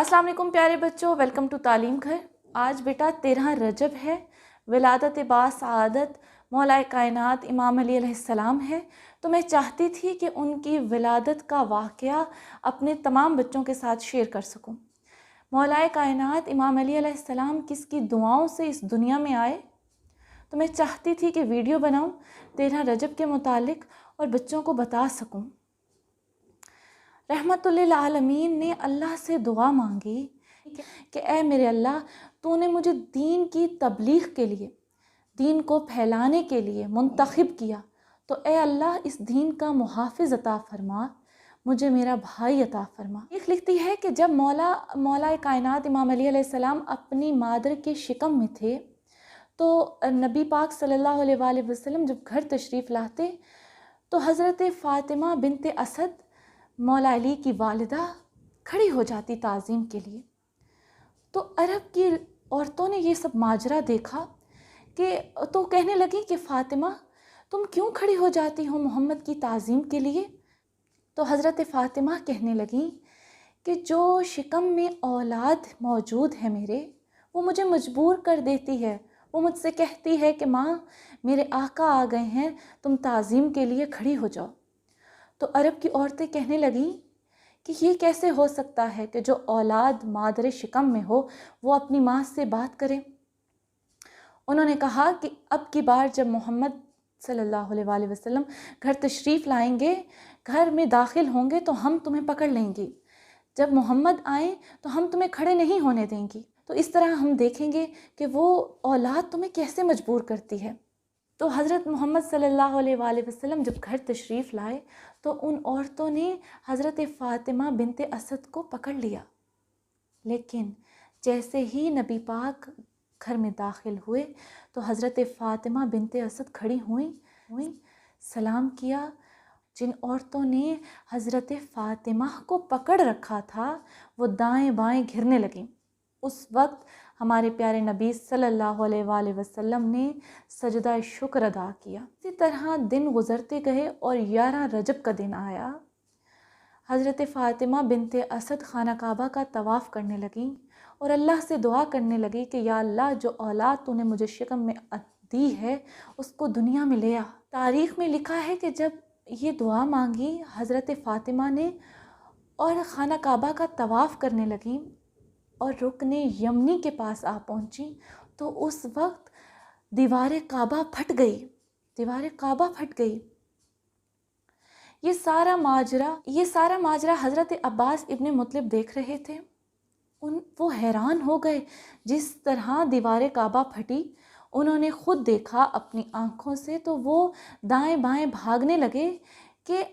अस्सलाम वालेकुम प्यारे बच्चों, वेलकम टू तालीम घर। आज बेटा 13 रजब है, विलादत बासआदत मौलाए कायनात इमाम अली अलैहिस्सलाम है। तो मैं चाहती थी कि उनकी विलादत का वाक़या अपने तमाम बच्चों के साथ शेयर कर सकूं। मौलाए कायनात इमाम अली अलैहिस्सलाम किसकी दुआओं से इस दुनिया में आए, तो मैं चाहती थी कि वीडियो बनाऊं 13 रजब के मुतालिक और बच्चों को बता सकूं। रहमतुल्लिल आलमीन ने अल्लाह से दुआ मांगी कि ए मेरे अल्लाह, तूने मुझे दीन की तबलीग के लिए, दीन को फैलाने के लिए मुंतखब किया, तो ए अल्लाह इस दीन का मुहाफ़िज़ अता फ़रमा, मुझे मेरा भाई अता फ़रमा। एक लिखती है कि जब मौलाए कायनात इमाम अली अलैहिस्सलाम अपनी मादर के शिकम में थे, तो नबी पाक सल्लल्लाहु अलैहि वसल्लम जब घर तशरीफ़ लाते तो हज़रत फ़ातिमा बिनते असद मौला अली की वालिदा खड़ी हो जाती ताज़ीम के लिए। तो अरब की औरतों ने ये सब माजरा देखा कि तो कहने लगी कि फ़ातिमा, तुम क्यों खड़ी हो जाती हो मोहम्मद की ताज़ीम के लिए? तो हज़रत फ़ातिमा कहने लगी कि जो शिकम में औलाद मौजूद है मेरे, वो मुझे मजबूर कर देती है। वो मुझसे कहती है कि माँ, मेरे आका आ गए हैं, तुम ताज़ीम के लिए खड़ी हो जाओ। तो अरब की औरतें कहने लगी कि ये कैसे हो सकता है कि जो औलाद मादर शिकम में हो वो अपनी माँ से बात करे। उन्होंने कहा कि अब की बार जब मोहम्मद सल्लल्लाहु अलैहि वसल्लम घर तशरीफ़ लाएंगे, घर में दाखिल होंगे, तो हम तुम्हें पकड़ लेंगे। जब मोहम्मद आए तो हम तुम्हें खड़े नहीं होने देंगी। तो इस तरह हम देखेंगे कि वो औलाद तुम्हें कैसे मजबूर करती है। तो हज़रत मोहम्मद सल्लल्लाहु अलैहि वसल्लम जब घर तशरीफ़ लाए तो उन औरतों ने हज़रत फ़ातिमा बिनते असद को पकड़ लिया। लेकिन जैसे ही नबी पाक घर में दाखिल हुए तो हज़रत फ़ातिमा बिनते असद खड़ी हुई, सलाम किया। जिन औरतों ने हज़रत फ़ातिमा को पकड़ रखा था वो दाएं बाएं घिरने लगीं। उस वक्त हमारे प्यारे नबी सल्लल्लाहु अलैहि वसल्लम ने सजदा शुक्र अदा किया। इसी तरह दिन गुज़रते गए और 11 रजब का दिन आया। हज़रत फ़ातिमा बिनते असद खाना काबा का तवाफ़ करने लगीं और अल्लाह से दुआ करने लगी कि या अल्लाह, जो औलाद तूने मुझे शिकम में दी है उसको दुनिया में ले आ। तारीख़ में लिखा है कि जब ये दुआ मांगी हज़रत फ़ातिमा ने और खाना काबा का तवाफ़ करने लगीं और रुकने यमनी के पास आ पहुंची, तो उस वक्त दीवार काबा फट गई। ये सारा माजरा हज़रत अब्बास इब्ने मुत्तलिब देख रहे थे। वो हैरान हो गए जिस तरह दीवार काबा फटी। उन्होंने खुद देखा अपनी आँखों से, तो वो दाएं बाएं भागने लगे कि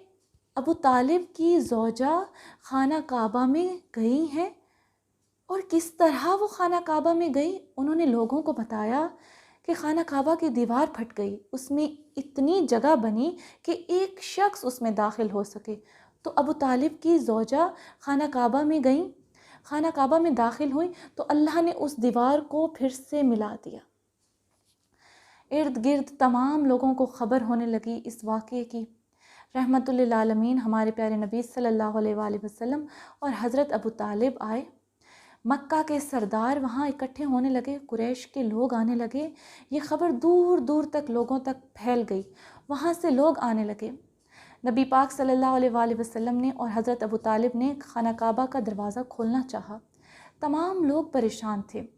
अबू तालिब की ज़ौजा खाना काबा में गई हैं। और किस तरह वो खाना काबा में गई, उन्होंने लोगों को बताया कि खाना काबा की दीवार फट गई, उसमें इतनी जगह बनी कि एक शख्स उसमें दाखिल हो सके। तो अबू तालिब की ज़ौजा खाना काबा में गई, खाना काबा में दाखिल हुई, तो अल्लाह ने उस दीवार को फिर से मिला दिया। इर्द गिर्द तमाम लोगों को ख़बर होने लगी इस वाक़े की। रहमतुल्लिल आलमीन हमारे प्यारे नबी सल्लल्लाहु अलैहि वसल्लम और हज़रत अबू तालिब आए। मक्का के सरदार वहाँ इकट्ठे होने लगे, कुरैश के लोग आने लगे। ये ख़बर दूर दूर तक लोगों तक फैल गई। वहाँ से लोग आने लगे। नबी पाक सल्लल्लाहु अलैहि वसल्लम ने और हज़रत अबू तालिब ने खाना काबा का दरवाज़ा खोलना चाहा। तमाम लोग परेशान थे,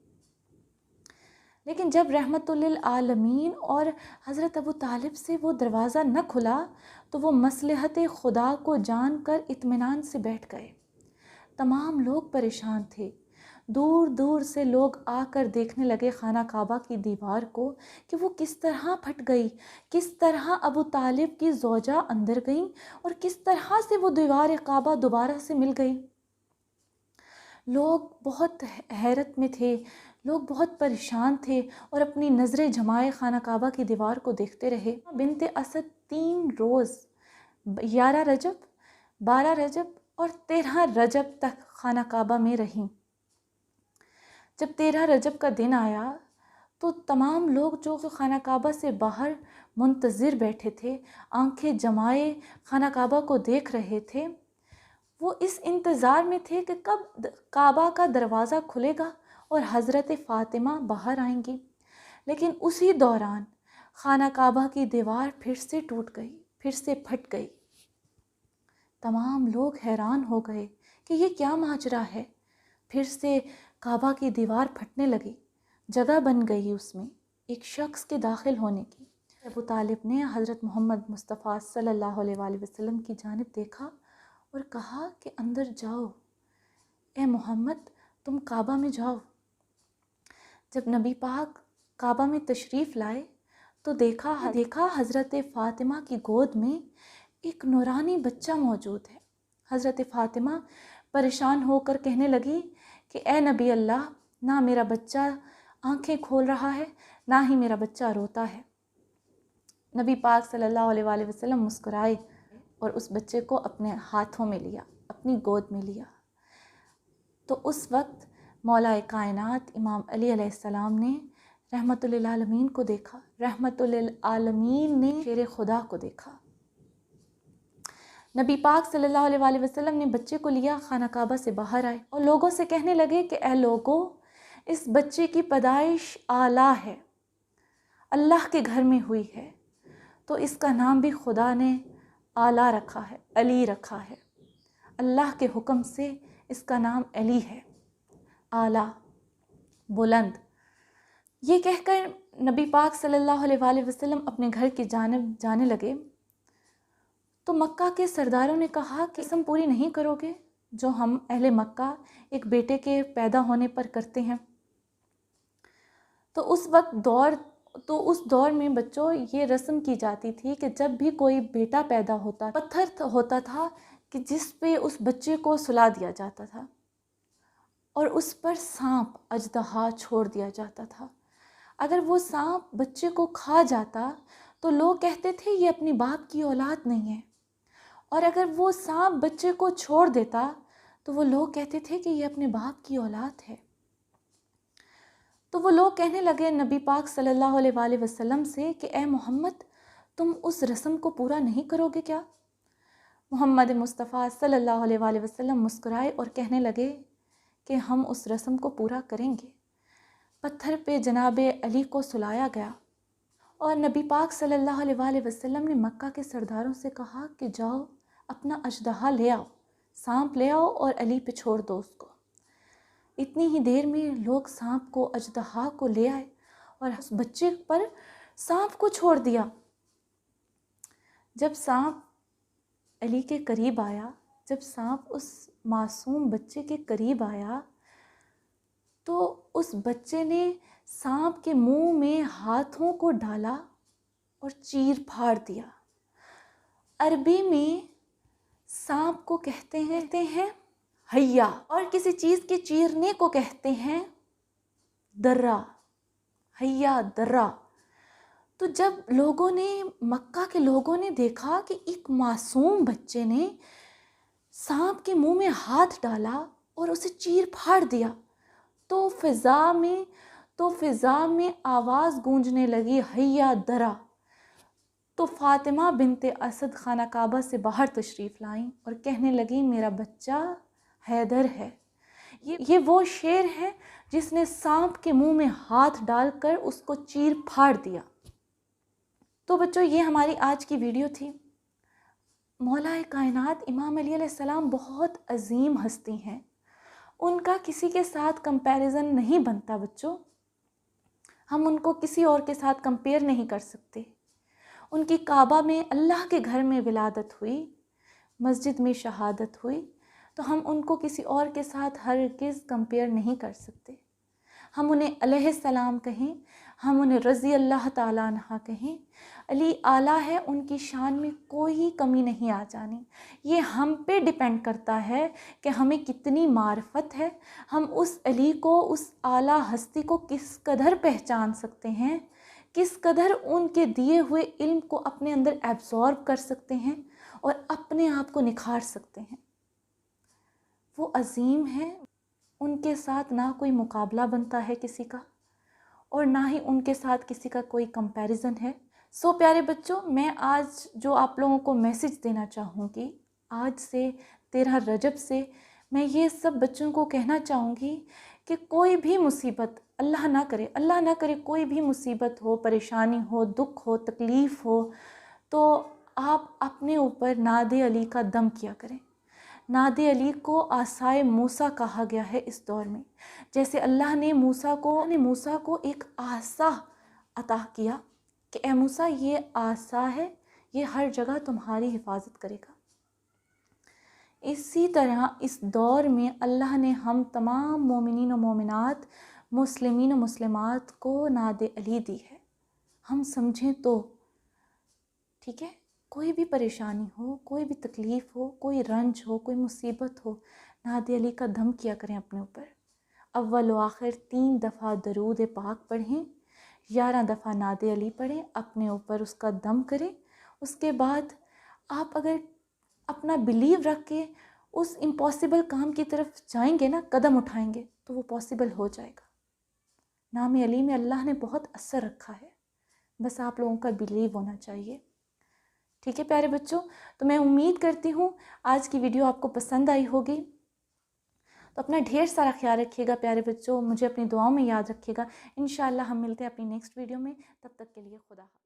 लेकिन जब रहमतुल्लिल आलमीन और हज़रत अबू तालिब से वो दरवाज़ा न खुला तो वो मसलहत खुदा को जानकर इत्मीनान से बैठ गए। तमाम लोग परेशान थे। दूर दूर से लोग आकर देखने लगे खाना काबा की दीवार को कि वो किस तरह फट गई, किस तरह अबू तालिब की ज़ौजा अंदर गई और किस तरह से वो दीवार काबा दोबारा से मिल गई। लोग बहुत हैरत में थे, लोग बहुत परेशान थे और अपनी नज़रें जमाए खाना काबा की दीवार को देखते रहे। बिनते असद 3 रोज़ 11 रजब, 12 रजब और 13 रजब तक खाना काबा में रहीं। जब 13 रजब का दिन आया तो तमाम लोग जो खाना काबा से बाहर मुंतज़िर बैठे थे, आंखें जमाए खाना काबा को देख रहे थे, وہ اس انتظار میں تھے کہ کب کعبہ کا دروازہ کھلے گا اور حضرت فاطمہ باہر آئیں گی، لیکن اسی دوران خانہ کعبہ کی دیوار پھر سے ٹوٹ گئی، پھر سے پھٹ گئی۔ تمام لوگ حیران ہو گئے کہ یہ کیا ماجرا ہے۔ پھر سے کعبہ کی دیوار پھٹنے لگی، جگہ بن گئی اس میں ایک شخص کے داخل ہونے کی۔ ابو طالب نے حضرت محمد مصطفیٰ صلی اللہ علیہ وآلہ وسلم کی جانب دیکھا اور کہا کہ اندر جاؤ، اے محمد تم کعبہ میں جاؤ۔ جب نبی پاک کعبہ میں تشریف لائے تو دیکھا حضرت فاطمہ کی گود میں ایک نورانی بچہ موجود ہے۔ حضرت فاطمہ پریشان ہو کر کہنے لگی کہ اے نبی اللہ، نہ میرا بچہ آنکھیں کھول رہا ہے، نہ ہی میرا بچہ روتا ہے۔ نبی پاک صلی اللہ علیہ وآلہ وسلم مسکرائے اور اس بچے کو اپنے ہاتھوں میں لیا، اپنی گود میں لیا۔ تو اس وقت مولا کائنات امام علی علیہ السلام نے رحمت للعالمین کو دیکھا، رحمت للعالمین نے شیر خدا کو دیکھا۔ نبی پاک صلی اللہ علیہ وآلہ وسلم نے بچے کو لیا، خانہ کعبہ سے باہر آئے اور لوگوں سے کہنے لگے کہ اے لوگوں، اس بچے کی پیدائش اعلیٰ ہے، اللہ کے گھر میں ہوئی ہے، تو اس کا نام بھی خدا نے اعلیٰ رکھا ہے، علی رکھا ہے۔ اللہ کے حکم سے اس کا نام علی ہے، اعلیٰ، بلند۔ یہ کہہ کر نبی پاک صلی اللہ علیہ وآلہ وسلم اپنے گھر کی جانب جانے لگے تو مکہ کے سرداروں نے کہا کہ قسم پوری نہیں کرو گے جو ہم اہل مکہ ایک بیٹے کے پیدا ہونے پر کرتے ہیں؟ تو اس دور میں بچوں یہ رسم کی جاتی تھی کہ جب بھی کوئی بیٹا پیدا ہوتا، پتھر ہوتا تھا کہ جس پہ اس بچے کو سلا دیا جاتا تھا اور اس پر سانپ اژدہا چھوڑ دیا جاتا تھا۔ اگر وہ سانپ بچے کو کھا جاتا تو لوگ کہتے تھے یہ اپنی باپ کی اولاد نہیں ہے، اور اگر وہ سانپ بچے کو چھوڑ دیتا تو وہ لوگ کہتے تھے کہ یہ اپنے باپ کی اولاد ہے۔ تو وہ لوگ کہنے لگے نبی پاک صلی اللہ علیہ وآلہ وسلم سے کہ اے محمد، تم اس رسم کو پورا نہیں کرو گے کیا؟ محمد مصطفیٰ صلی اللہ علیہ وآلہ وسلم مسکرائے اور کہنے لگے کہ ہم اس رسم کو پورا کریں گے۔ پتھر پہ جناب علی کو سلایا گیا اور نبی پاک صلی اللہ علیہ وآلہ وسلم نے مکہ کے سرداروں سے کہا کہ جاؤ اپنا اژدہا لے آؤ، سانپ لے آؤ اور علی پہ چھوڑ دو اس کو۔ اتنی ہی دیر میں لوگ سانپ کو، اژدہا کو لے آئے اور اس بچے پر سانپ کو چھوڑ دیا۔ جب سانپ علی کے قریب آیا، جب سانپ اس معصوم بچے کے قریب آیا تو اس بچے نے سانپ کے منہ میں ہاتھوں کو ڈالا اور چیر پھاڑ دیا۔ عربی میں سانپ کو کہتے ہیں حیا، اور کسی چیز کے چیرنے کو کہتے ہیں درہ، حیا درہ۔ تو جب مکہ کے لوگوں نے دیکھا کہ ایک معصوم بچے نے سانپ کے منہ میں ہاتھ ڈالا اور اسے چیر پھاڑ دیا تو فضا میں آواز گونجنے لگی حیا درہ۔ تو فاطمہ بنت اسد خانہ کعبہ سے باہر تشریف لائیں اور کہنے لگیں میرا بچہ حیدر ہے، یہ وہ شیر ہے جس نے سانپ کے منہ میں ہاتھ ڈال کر اس کو چیر پھاڑ دیا۔ تو بچوں یہ ہماری آج کی ویڈیو تھی۔ مولا کائنات امام علی علیہ السلام بہت عظیم ہستی ہیں، ان کا کسی کے ساتھ کمپیریزن نہیں بنتا بچوں، ہم ان کو کسی اور کے ساتھ کمپیئر نہیں کر سکتے۔ ان کی کعبہ میں اللہ کے گھر میں ولادت ہوئی، مسجد میں شہادت ہوئی، تو ہم ان کو کسی اور کے ساتھ ہرگز کمپیئر نہیں کر سکتے۔ ہم انہیں علیہ السلام کہیں، ہم انہیں رضی اللہ تعالیٰ عنہ کہیں، علی اعلیٰ ہے، ان کی شان میں کوئی کمی نہیں آ جانی۔ یہ ہم پہ ڈیپینڈ کرتا ہے کہ ہمیں کتنی معرفت ہے، ہم اس علی کو، اس اعلیٰ ہستی کو کس قدر پہچان سکتے ہیں، کس قدر ان کے دیے ہوئے علم کو اپنے اندر ایبزارب کر سکتے ہیں اور اپنے آپ کو نکھار سکتے ہیں۔ وہ عظیم ہیں، ان کے ساتھ نہ کوئی مقابلہ بنتا ہے کسی کا، اور نہ ہی ان کے ساتھ کسی کا کوئی کمپیریزن ہے۔ پیارے بچوں، میں آج جو آپ لوگوں کو میسج دینا چاہوں گی، آج سے 13 रजब से मैं ये सब बच्चों को कहना चाहूँगी कि कोई भी मुसीबत अल्लाह ना करे कोई भी मुसीबत हो, परेशानी हो, दुख हो, तकलीफ़ हो, तो आप अपने ऊपर नादे अली का दम किया करें। नादे अली को आसाए मूसा कहा गया है इस दौर में। जैसे अल्लाह ने मूसा को एक आसा अता किया कि ए मूसा, ये आसा है, ये हर जगह तुम्हारी हिफाजत करेगा। इसी तरह इस दौर में अल्लाह ने हम तमाम मोमिनीन और मोमिनात, मुस्लिमीन और मुस्लिमात को नादे अली दी है। हम समझें तो, ठीक है, कोई भी परेशानी हो, कोई भी तकलीफ़ हो, कोई रंज हो, कोई मुसीबत हो, नादे अली का दम किया करें अपने ऊपर। अव्वल व आखिर 3 दफ़ा दरूद पाक पढ़ें, 11 दफ़ा नादे अली पढ़ें, अपने ऊपर उसका दम करें। उसके बाद आप अगर अपना बिलीव रख के उस इम्पॉसिबल काम की तरफ जाएंगे ना, कदम उठाएंगे, तो वो पॉसिबल हो जाएगा। नाम अली में अल्लाह ने बहुत असर रखा है, बस आप लोगों का बिलीव होना चाहिए। ठीक है प्यारे बच्चों, तो मैं उम्मीद करती हूँ आज की वीडियो आपको पसंद आई होगी। तो अपना ढेर सारा ख्याल रखिएगा प्यारे बच्चों, मुझे अपनी दुआओं में याद रखिएगा। इंशाअल्लाह हम मिलते हैं अपनी नेक्स्ट वीडियो में, तब तक के लिए खुदा हाफ़िज़।